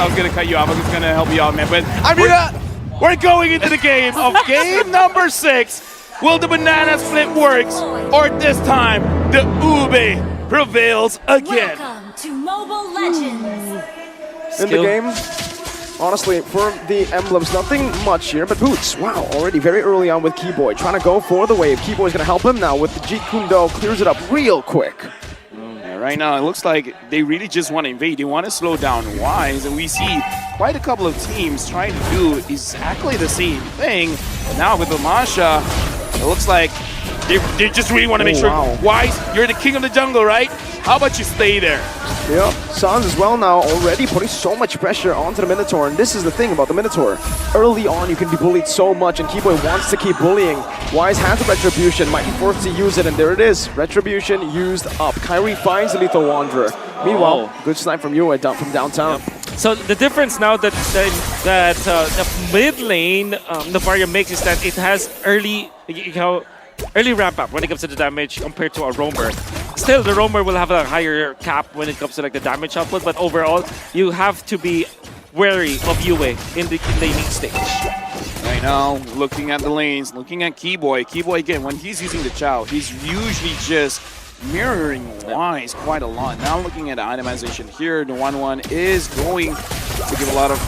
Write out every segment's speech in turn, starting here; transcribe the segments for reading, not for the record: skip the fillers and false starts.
I was going to cut you off. I was going to help you out, man. But I mean, we're going into the game of game number 6. Will the banana split works, or this time the Ube prevails again? Welcome to Mobile Legends. In the game, honestly, for the emblems, nothing much here, but Boots, wow, already very early on with Keyboy, trying to go for the wave. Keyboy's going to help him now with the Jeet Kune Do, clears it up real quick. Right now, it looks like they really just want to invade. They want to slow down Wise, and we see quite a couple of teams trying to do exactly the same thing. Now with Lamasha, it looks like they just really want to make sure, Wise, you're the king of the jungle, right? How about you stay there? Yep, Sans as well now already putting so much pressure onto the Minotaur, and this is the thing about the Minotaur. Early on, you can be bullied so much, and Keyboy wants to keep bullying. Wise has the Retribution, might be forced to use it, and there it is. Retribution used up. Kyrie finds the Lethal Wanderer. Meanwhile, good snipe from you from downtown. Yep. So the difference now that the mid lane Navaria makes is that it has early ramp up when it comes to the damage compared to a roamer. Still, the roamer will have a higher cap when it comes to like the damage output, but overall, you have to be wary of Yue in the laning stage. Right now, looking at the lanes, looking at Keyboy. Keyboy, again, when he's using the Chow, he's usually just mirroring Wise quite a lot. Now looking at the itemization here, the 1-1 is going to give a lot of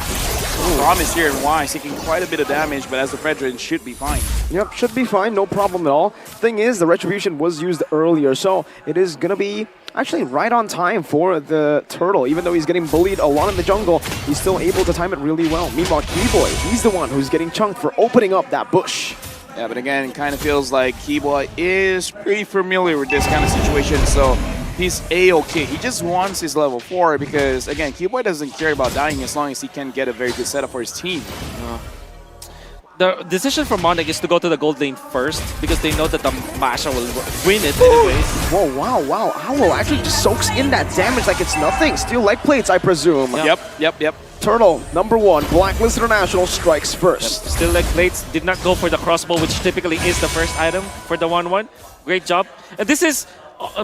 promise here, and Wise taking quite a bit of damage, but as the Fredrin should be fine. Yep, should be fine, no problem at all. Thing is, the Retribution was used earlier, so it is going to be actually right on time for the Turtle. Even though he's getting bullied a lot in the jungle, he's still able to time it really well. Meanwhile, Keyboy, he's the one who's getting chunked for opening up that bush. Yeah, but again, it kind of feels like Keyboy is pretty familiar with this kind of situation, so he's A-okay. He just wants his level 4 because, again, Keyboy doesn't care about dying as long as he can get a very good setup for his team. The decision from Onic is to go to the gold lane first because they know that the Masha will win it anyways. Whoa, wow. Owl actually just soaks in that damage like it's nothing. Steel leg plates, I presume. Yep. Turtle, number 1, Blacklist International strikes first. Yep. Steel leg plates did not go for the crossbow, which typically is the first item for the 1-1. Great job. And this is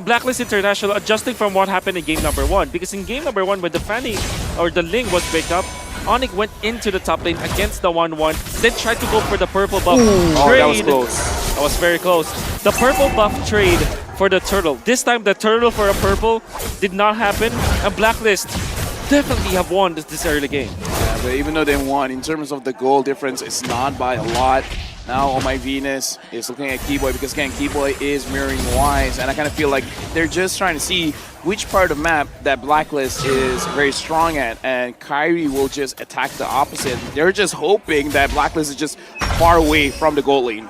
Blacklist International adjusting from what happened in game number 1. Because in game number 1, when the Fanny or the Ling was break up, Onic went into the top lane against the 1-1, then tried to go for the purple buff trade. That was close. That was very close. The purple buff trade for the Turtle. This time, the Turtle for a purple did not happen, and Blacklist definitely have won this early game. Yeah, but even though they won, in terms of the goal difference, it's not by a lot. Now, Oh My Venus is looking at Keyboy because, again, Keyboy is mirroring Wise, and I kind of feel like they're just trying to see which part of the map that Blacklist is very strong at, and Kyrie will just attack the opposite. They're just hoping that Blacklist is just far away from the gold lane.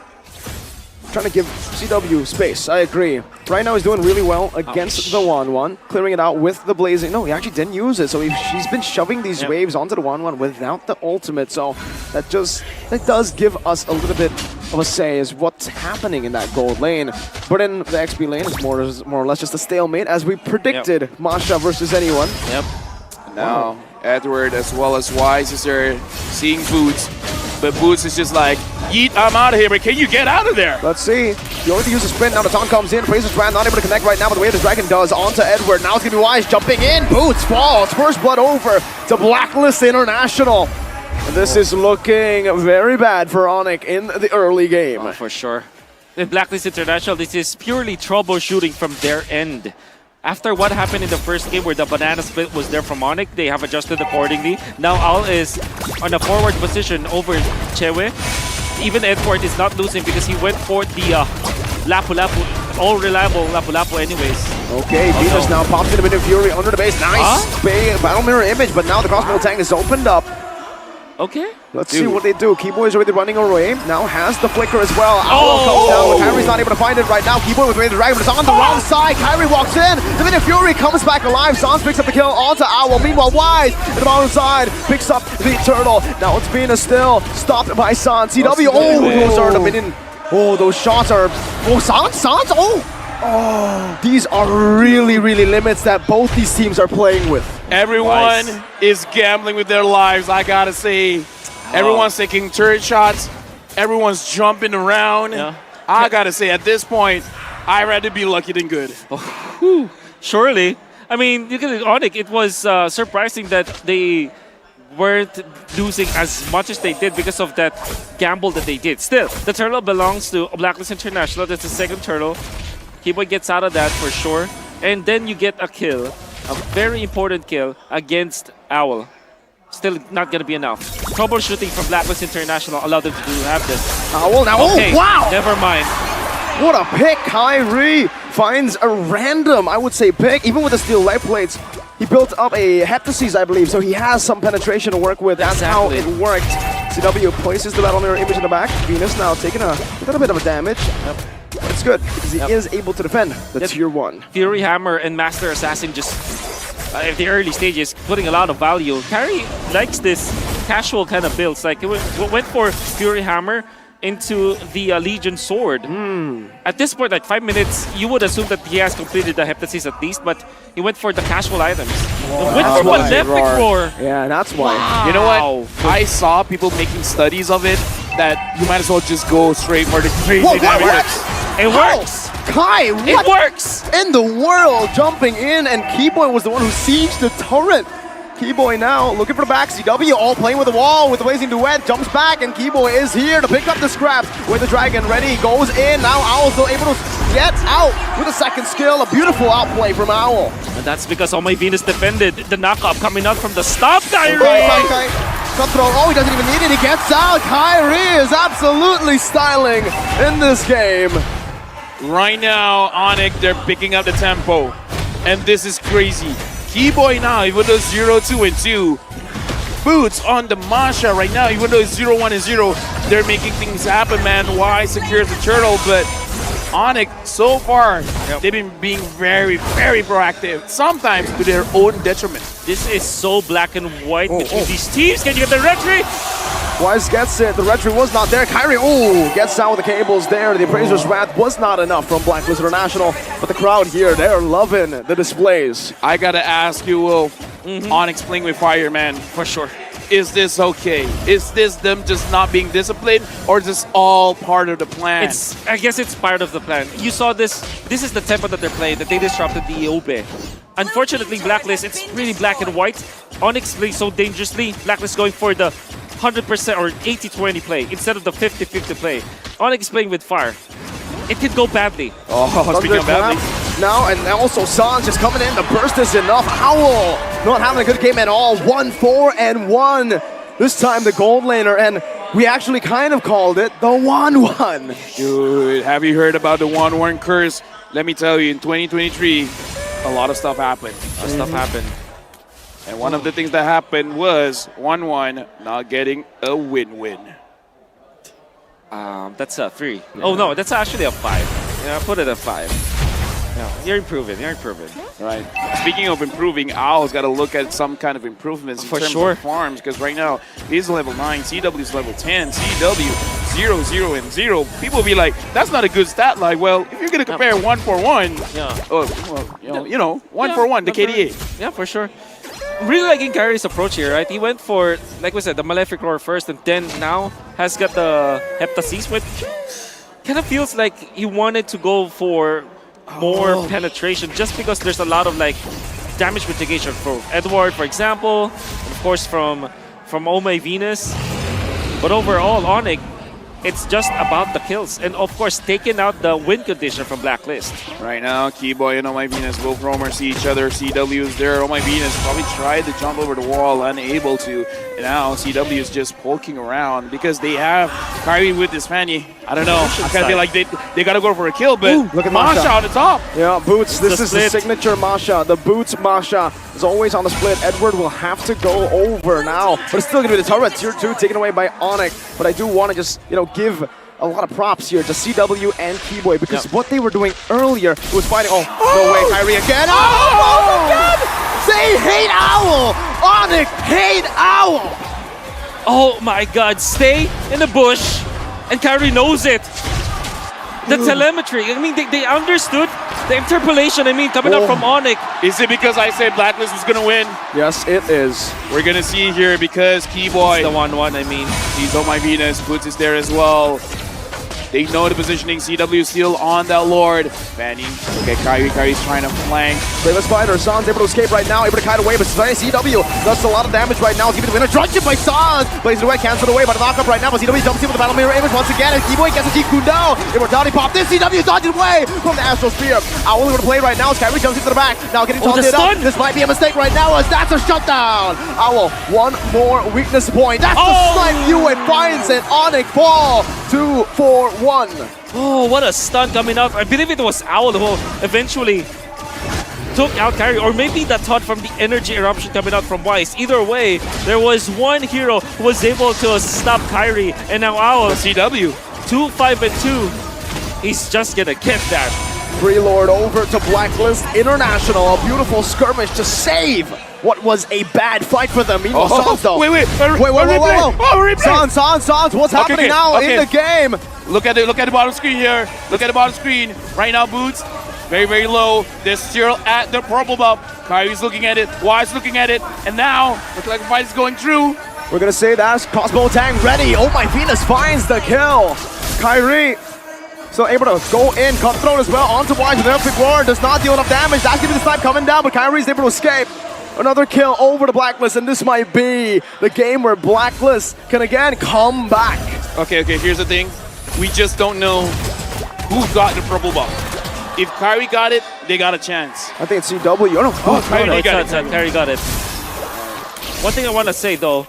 Trying to give CW space, I agree. Right now he's doing really well against the 1-1, clearing it out with the blazing. No, he actually didn't use it, so he's been shoving these waves onto the 1-1 without the ultimate, so that does give us a little bit of a say as what's happening in that gold lane. But in the XP lane, it's more or less just a stalemate, as we predicted. Masha versus anyone. Yep. Now, Edward as well as Wise is there seeing Boots. But Boots is just like, yeet, I'm out of here, but can you get out of there? Let's see. You only use a sprint, now the taunt comes in. Fraser's Brand not able to connect right now, but the way the Dragon does onto Edward. Now it's going to be Wise jumping in. Boots falls. First blood over to Blacklist International. And this is looking very bad for Onic in the early game. Oh, for sure. In Blacklist International, this is purely troubleshooting from their end. After what happened in the first game where the banana split was there from Onic, they have adjusted accordingly. Now Owl is on a forward position over Chewe. Even Edward is not losing because he went for the Lapu-Lapu, all reliable Lapu-Lapu anyways. Okay, Venus now pops in a bit of Fury under the base. Nice battle mirror image, but now the crossbow tank is opened up. Okay. Let's see what they do. Keyboy is already running away. Now has the flicker as well. Owl comes down, but Kyrie's not able to find it right now. Keyboy with the Dragon, but it's on the wrong side. Kyrie walks in. The minute Fury comes back alive. Sans picks up the kill onto Owl. Meanwhile, Wise at the bottom side picks up the Turtle. Now it's Venus still stopped by Sans. CW. Oh, those are the minion. Oh, those shots are. Oh, Sans. Oh, these are really limits that both these teams are playing with. Everyone is gambling with their lives, I gotta say. Everyone's taking turret shots. Everyone's jumping around. I gotta say, at this point, I'd rather be lucky than good. Surely. I mean, you can Onic, it was surprising that they weren't losing as much as they did because of that gamble that they did. Still, the turtle belongs to Blacklist International. That's the second turtle. Keyboy gets out of that for sure. And then you get a kill, a very important kill against Owl. Still not going to be enough. Troubleshooting from Blacklist International allowed them to have this. Owl now. Okay, Oh, wow! never mind. What a pick. Kyrie finds a random, I would say, pick. Even with the steel leg plates, he built up a heptasis, I believe, so he has some penetration to work with. That's how it worked. CW places the battle mirror image in the back. Venus now taking a little bit of a damage. Yep. But it's good, because he is able to defend the tier 1. Fury Hammer and Master Assassin just, at the early stages, putting a lot of value. Kyrie likes this casual kind of builds. Like, it went for Fury Hammer into the Legion Sword. At this point, like 5 minutes, you would assume that he has completed the heptasis at least, but he went for the casual items. Went for Malefic Roar. Yeah, that's why. You know what? I saw people making studies of it that you might as well just go straight for the crazy damage. It works! Kai, what It works! in the world? Jumping in, and Keyboy was the one who sieged the turret. Keyboy now looking for the back. CW all playing with the wall with the Blazing Duet. Jumps back, and Keyboy is here to pick up the scraps with the dragon ready. Goes in. Now Owl still able to get out with a second skill. A beautiful outplay from Owl. And that's because Oh My Venus defended the knockup coming out from the stop, Kyrie! Cutthroat. Oh, he doesn't even need it. He gets out. Kyrie is absolutely styling in this game. Right now, Onic, they're picking up the tempo. And this is crazy. Keyboy now, even though 0-2 and 2. Boots on the Masha right now, even though it's 0-1 and 0. They're making things happen, man. Y secures the turtle, but Onic, so far, they've been being very, very proactive. Sometimes to their own detriment. This is so black and white between these teams. Can you get the retry? Wise gets it. The retry was not there. Kyrie, gets out with the cables there. The Appraiser's Wrath was not enough from Blacklist International. But the crowd here, they're loving the displays. I gotta ask you, Will, Onyx playing with fire, man. For sure. Is this okay? Is this them just not being disciplined, or is this all part of the plan? I guess it's part of the plan. You saw this. This is the tempo that they're playing, that they disrupted the EOB. Unfortunately, Blacklist, it's really black and white. Onyx plays so dangerously. Blacklist going for the 100% or 80-20 play instead of the 50-50 play. Onyx playing with fire. It could go badly. Oh, speaking of badly. Now, and also Sans just coming in. The burst is enough. Owl not having a good game at all. 1-4-1. This time the gold laner, and we actually kind of called it the 1-1. Dude, have you heard about the 1-1 curse? Let me tell you, in 2023, a lot of stuff happened. And one of the things that happened was 1-1 not getting a win-win. That's a 3. Oh no, that's actually a 5. Yeah, put it at 5. Yeah, you're improving. Right. Speaking of improving, Owl's got to look at some kind of improvements in terms of farms, because right now he's level 9, CW's level 10, CW 0, 0, and 0. People will be like, that's not a good stat line. Well, if you're going to compare 1-4-1, 1-4-1, the KDA. Yeah, for sure. Really liking Kyrie's approach here, right? He went for, like we said, the Malefic Roar first, and then now has got the Heptasis, which kind of feels like he wanted to go for more penetration, just because there's a lot of like damage mitigation for Edward, for example, and of course from Oh My Venus. But overall, Onic, it's just about the kills, and of course taking out the win condition from Blacklist. Right now, Keyboy and Oh My Venus both roamers see each other. CW is there. Oh My Venus probably tried to jump over the wall, unable to. And now CW is just poking around because they have Kyrie with this Fanny. I don't know. I kind of feel like they got to go for a kill, but look at Masha on the top. Yeah, Boots. This is the split. signature Masha. The Boots Masha is always on the split. Edward will have to go over now, but it's still going to be the turret. Tier 2 taken away by Onic. But I do want to just, give a lot of props here to CW and Keyboy, because what they were doing earlier was fighting. Oh, no way, Kyrie again. Oh, they hate Owl. Onic hate Owl. Oh my god, stay in the bush, and Kyrie knows it. The telemetry, I mean, they understood the interpolation, coming up from Onic. Is it because I said Blacklist was going to win? Yes, it is. We're going to see here because Keyboy, The 1-1, he's Oh My Venus, Boots is there as well. They know the positioning. CW still on that Lord. Fanny. Okay, Kyrie's trying to flank. Brave Spider, Sans able to escape right now, able to kite away, but CW does a lot of damage right now. He's giving the winner. Drudge by Sans. Plays it away, cancelled away by the knockup right now, but CW jumps in with the battle mirror image once again, and Keyboy gets a Kundo. Immortality pop. This CW dodged away from the Astral Spear. Owl going to play right now as Kyrie jumps into the back. Now getting taunted up. This might be a mistake right now as that's a shutdown. Owl, one more weakness point. That's the snipe view and finds it. Onic fall 2-4-1. Oh, what a stun coming out. I believe it was Owl who eventually took out Kyrie, or maybe that thought from the energy eruption coming out from Wise. Either way, there was one hero who was able to stop Kyrie, and now Owl, CW. 2-5-2. He's just gonna get that. Free Lord over to Blacklist International. A beautiful skirmish to save what was a bad fight for them. Meanwhile, Sans though. Wait. Whoa. Oh, replay. Sans, what's happening now in the game? Look at the bottom screen here. Look at the bottom screen. Right now, Boots, very low. They're still at the purple buff. Kyrie's looking at it. Wise looking at it. And now, looks like the fight is going through. We're gonna say that's Crossbow Tang ready. Oh my Venus finds the kill. Kyrie. So able to go in, Cutthroat as well, onto Wise with an epic roar, does not deal enough damage. That's gonna be the snipe coming down, but Kyrie's able to escape. Another kill over to Blacklist, and this might be the game where Blacklist can again come back. Okay, here's the thing. We just don't know who got the purple buff. If Kyrie got it, they got a chance. I think it's CW. Kyrie got it. Kyrie got it. One thing I want to say though,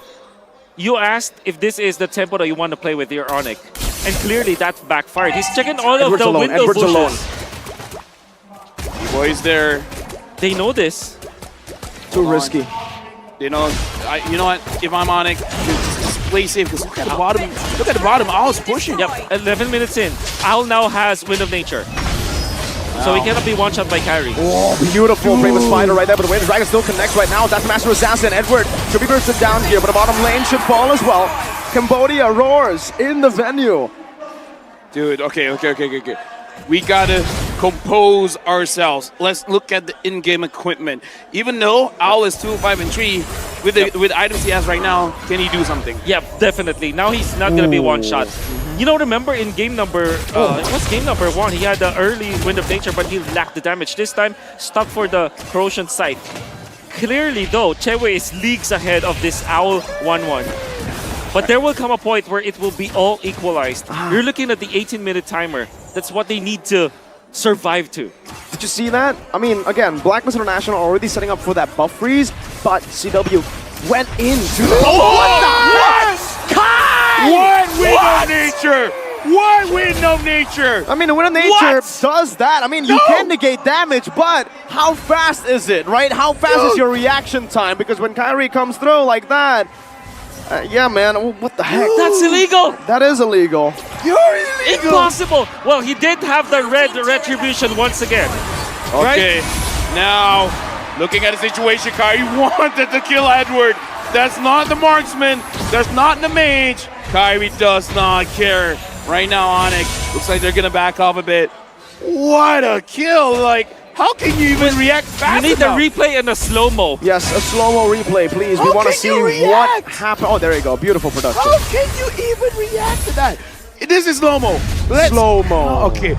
you asked if this is the tempo that you want to play with your Onic. And clearly that backfired. He's checking all of the window Edward's bushes. alone. Boys there. They know this. Too risky. You know, you know what? If I'm Onic, just play safe. Because look at the bottom. Look at the bottom. Owl's pushing. Yep, 11 minutes in. Owl now has Wind of Nature. So he cannot be one-shot by Kyrie. Oh, beautiful Brave Spider right there, but the way the Dragon still connects right now. That's Master Assassin. Edward should be bursted down here, but the bottom lane should fall as well. Cambodia roars in the venue. Dude, okay. We gotta compose ourselves. Let's look at the in-game equipment. Even though Owl is 2-5-3, with the items he has right now, can he do something? Yep, definitely. Now he's not gonna be one-shot. You know, remember in game number, it was game number 1, he had the early Wind of Nature, but he lacked the damage. This time, stuck for the Corrosion Sight. Clearly though, Chewe is leagues ahead of this Owl 1-1. But there will come a point where it will be all equalized. You're looking at the 18-minute timer. That's what they need to survive to. Did you see that? I mean, again, Blacklist International already setting up for that buff freeze, but CW went into the... What? Kai! One Wind of Nature! One Wind of Nature! I mean, the Wind of Nature does that. I mean, you can negate damage, but how fast is it, right? How fast is your reaction time? Because when Kyrie comes through like that, yeah, man, what the heck? That's illegal! That is illegal. You're illegal! Impossible! Well, he did have the red retribution once again. Okay, right? Now, looking at the situation, Kyrie wanted to kill Edward. That's not the marksman. That's not the mage. Kyrie does not care. Right now, Onic, looks like they're going to back off a bit. What a kill! Like, how can you even react fast You need enough? the replay and the slow-mo. Yes, a slow-mo replay, please. We want to see what happened. Oh, there you go. Beautiful production. How can you even react to that? This is slow-mo. Slow-mo. Okay.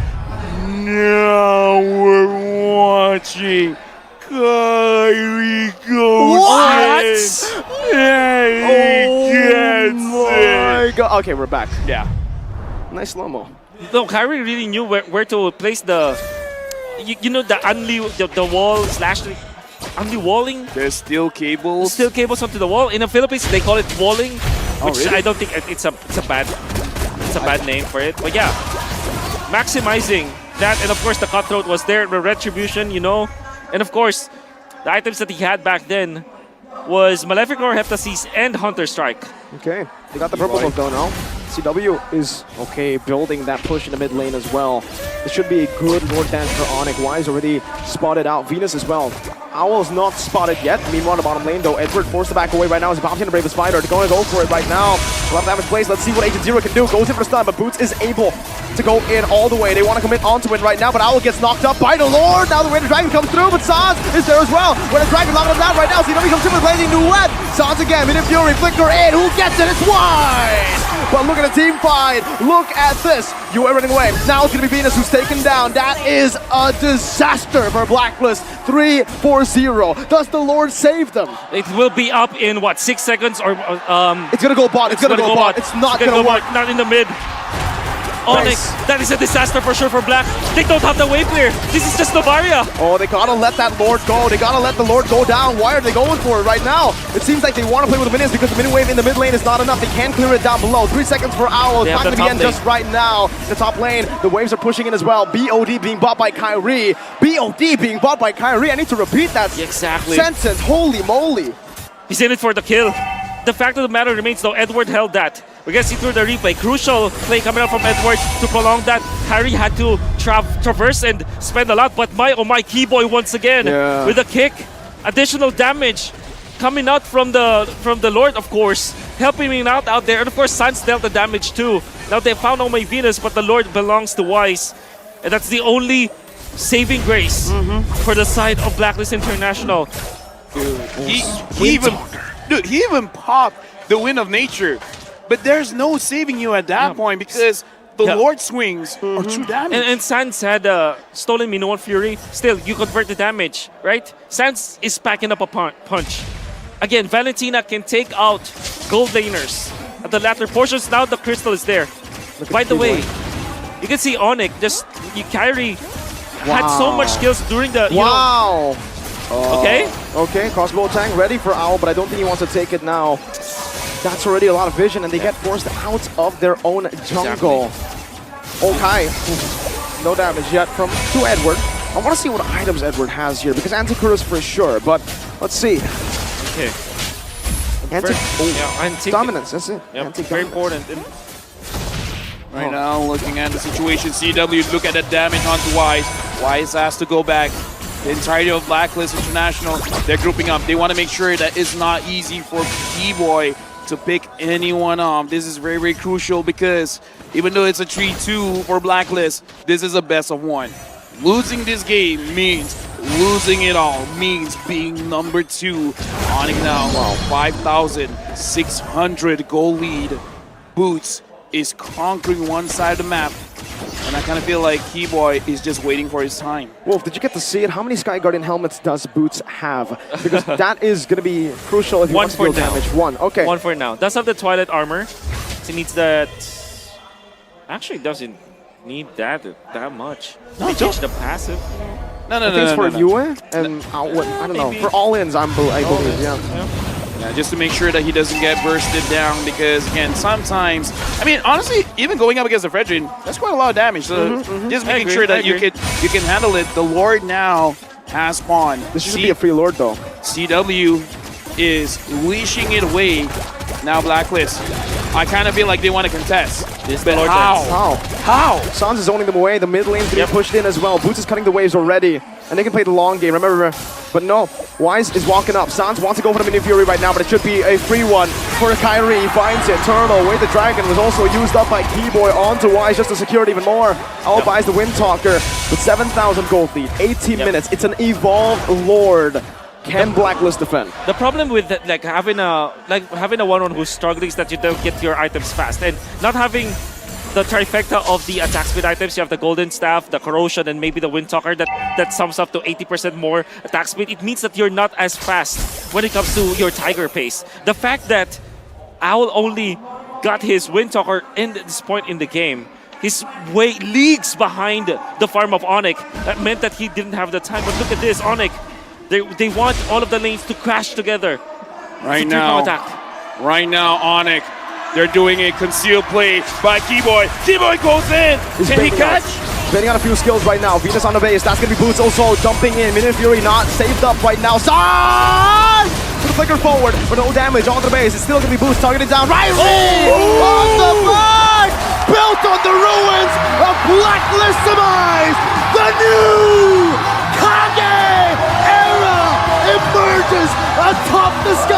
Now we're watching Kyrie go. What? Yeah, my God. Okay, we're back. Yeah. Nice slow-mo. No, Kyrie really knew where to place the... You know, the wall slash unli-walling? There's still cables. Still cables onto the wall. In the Philippines, they call it walling, which really? I don't think it's a bad name for it. But yeah, maximizing that, and of course the Cutthroat was there, the retribution, you know, and of course the items that he had back then was Malefic Roar, Heptasis, and Hunter Strike. Okay, they got the purple buff though now. CW is okay building that push in the mid lane as well. This should be a good Lord Dance for Onic. Wise already spotted out Venus as well. Owl's not spotted yet. Meanwhile, the bottom lane though, Edward forced to back away right now. He's bouncing the Brave Spider. They're going to go for it right now. A lot of damage placed. Let's see what Agent Zero can do. Goes in for the stun, but Boots is able to go in all the way. They want to commit onto it right now, but Owl gets knocked up by the Lord. Now the Winter Dragon comes through, but Sans is there as well. Winter Dragon locking him down right now. CW comes in with Blazing Duet. Sans again, Minion Fury, flicker in, who gets it? It's wide! But look at the team fight, look at this. UA running away, now it's gonna be Venus who's taken down. That is a disaster for Blacklist, 3-4-0. Does the Lord save them? It will be up in what, 6 seconds or It's gonna go bot, it's gonna go bot. It's not gonna work. Bot, not in the mid. Onic, that is a disaster for sure for Black. They don't have the wave clear. This is just Novaria. Oh, they gotta let that Lord go. They gotta let the Lord go down. Why are they going for it right now? It seems like they want to play with the minions because the minion wave in the mid lane is not enough. They can clear it down below. 3 seconds for Owl. It's not gonna be end just right now. The top lane, the waves are pushing in as well. BOD being bought by Kyrie. BOD being bought by Kyrie. I need to repeat that sentence. Holy moly. He's in it for the kill. The fact of the matter remains though, Edward held that. We're gonna see through the replay. Crucial play coming out from Edward to prolong that. Harry had to traverse and spend a lot, but oh my Keyboy once again with a kick. Additional damage coming out from the Lord, of course, helping him out there. And of course, Sans dealt the damage too. Now they found Oh My Venus, but the Lord belongs to Wise. And that's the only saving grace for the side of Blacklist International. Dude, he even popped the Wind of Nature. But there's no saving you at that point because the Lord swings are true damage. And Sans had stolen Minoan Fury. Still, you convert the damage, right? Sans is packing up a punch. Again, Valentina can take out gold laners at the latter portions. Now the crystal is there. By the way, you can see Onic, Kyrie had so much skills during the... Okay, crossbow tank ready for Owl, but I don't think he wants to take it now. That's already a lot of vision, and they get forced out of their own jungle. Okay, no damage yet to Edward. I want to see what items Edward has here, because Anti-Curse for sure, but let's see. Okay. Dominance, that's it. Yep, very important. Right now, looking at the situation, CW, look at the damage onto Wise. Wise has to go back. The entirety of Blacklist International, they're grouping up. They want to make sure that it's not easy for B-Boy to pick anyone up. This is very, very crucial because even though it's a 3-2 for Blacklist, this is a best of 1. Losing this game means losing it all, means being number 2. Onic now, 5,600 goal lead. Boots is conquering one side of the map. And I kind of feel like Keyboy is just waiting for his time. Wolf, did you get to see it? How many Sky Guardian helmets does Boots have? Because that is going to be crucial if he wants to deal damage. One, okay. One for now. Does have the Twilight armor. He needs that... Actually, doesn't need that much. No, change the passive. No. I think it's for UA and I don't know. For all-ins, I believe, Yeah, just to make sure that he doesn't get bursted down because, again, sometimes... I mean, honestly, even going up against the Fredrin, that's quite a lot of damage. So just making sure that you can handle it. The Lord now has spawned. This should be a free Lord, though. CW is wishing it away. Now Blacklist. I kind of feel like they want to contest. But how? Sans is owning them away. The mid lane's getting pushed in as well. Boots is cutting the waves already. And they can play the long game, remember. But no, Wise is walking up. Sans wants to go for the Mini Fury right now, but it should be a free one for Kyrie. He finds it. Turtle, Way the Dragon was also used up by Keyboy onto Wise just to secure it even more. Owl buys the Wind Talker with 7,000 gold lead, 18 minutes. It's an evolved Lord. Can Blacklist defend? The problem with that, having a one-on who's struggling is that you don't get your items fast, and not having the trifecta of the attack speed items. You have the Golden Staff, the Corrosion, and maybe the Wind Talker that sums up to 80% more attack speed. It means that you're not as fast when it comes to your Tiger pace. The fact that Owl only got his Wind Talker in this point in the game, he's way leagues behind the farm of Onic. That meant that he didn't have the time. But look at this, Onic. They want all of the lanes to crash together. Right now, Onic, they're doing a concealed play by Keyboy. Keyboy goes in. Can he catch? Betting on a few skills right now. Venus on the base. That's going to be Boots also jumping in. Minion Fury not saved up right now. Side! To the flicker forward, but no damage on the base. It's still going to be Boots targeted down. Right on the back! Built on the ruins of Blacklist Demise! The new Kage era emerges atop the sky!